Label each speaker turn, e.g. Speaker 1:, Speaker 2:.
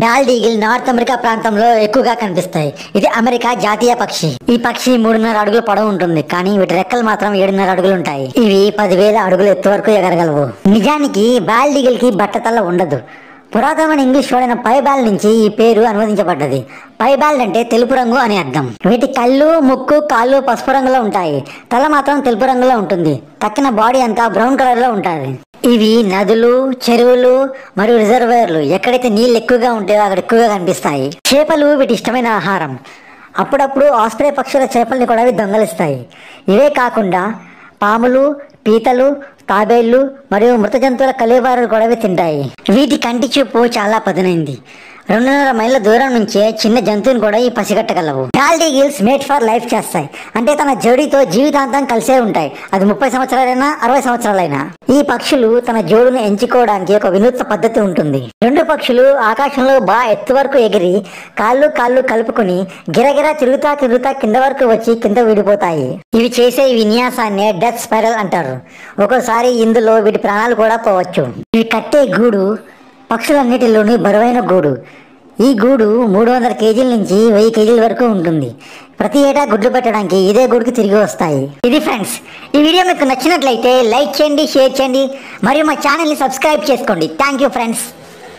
Speaker 1: Bald eagle north America ప్రాంతంలో ఎక్కువగా కనిపిస్తాయి. ఇది అమెరికా జాతీయ పక్షి. ఈ పక్షి 3.5 అడుగుల పొడవు ఉంటుంది, కానీ వీటి రెక్కలు మాత్రం 7.5 అడుగులు ఉంటాయి. ఇవి 10,000 అడుగులు ఎత్తు వరకు ఎగరగలవు. నిజానికి బాల్డ్ ఈగిల్ కి బట్టతల ఉండదు. పురాతనమైన ఇంగ్లీష్ వాడిన పైబాల్ నుంచి ఈ పేరు అనువదించబడ్డది. పైబాల్డ్ అంటే తెలుపు రంగు అని అర్థం. వీటి కళ్ళు, ముక్కు, కాళ్ళు పసుపు రంగులో ఉంటాయి. తల మాత్రం తెలుపు రంగులో ఉంటుంది. తక్కిన బాడీ అంతా బ్రౌన్ కలర్ లో ఉంటుంది. ఇవి నదులు, చెరువులు మరియు రిజర్వాయర్లు ఎక్కడైతే నీళ్ళు ఎక్కువగా ఉంటాయో అక్కడ ఎక్కువగా కనిపిస్తాయి. చేపలు వీటి ఇష్టమైన ఆహారం. అప్పుడప్పుడు ఆస్ట్రే పక్షుల చేపల్ని కూడా ఇవి దొంగలిస్తాయి. ఇవే కాకుండా పాములు, పీతలు, తాబేళ్లు మరియు మృత జంతువుల కలేబారులు కూడా ఇవి తింటాయి. వీటి కంటి చూపు చాలా పదునైంది. 2.5 మైళ్ళ దూరం నుంచే చిన్న జంతువుని కూడా ఈ పసిగట్టగలవు. Bald eagles mate for life చేస్తాయి. అంటే తన జోడితో జీవితాంతం కలిసే ఉంటాయి. అది 30 సంవత్సరాలైనా 60 సంవత్సరాలైనా. ఈ పక్షులు తన జోడును ఎంచుకోవడానికి ఒక వినూత్న పద్ధతి ఉంటుంది. 2 పక్షులు ఆకాశంలో బాగా ఎత్తు వరకు ఎగిరి కాళ్ళు కలుపుకుని గిరగిరా తిరుగుతా కింద వరకు వచ్చి కింద విడిపోతాయి. ఇవి చేసే ఈ విన్యాసాన్ని డెత్ స్పైరల్ అంటారు. ఒక్కోసారి ఇందులో వీటి ప్రాణాలు కూడా పోవచ్చు. ఇవి కట్టే గూడు పక్షులన్నిటిలోని బరువైన గూడు. ఈ గూడు 300 కేజీల నుంచి 1000 కేజీల వరకు ఉంటుంది. ప్రతి ఏటా గుడ్లు పెట్టడానికి ఇదే గూడుకి తిరిగి వస్తాయి. ఇది ఫ్రెండ్స్, ఈ వీడియో మీకు నచ్చినట్లయితే లైక్ చేయండి, షేర్ చేయండి మరియు మా ఛానల్ని సబ్స్క్రైబ్ చేసుకోండి. Thank you friends.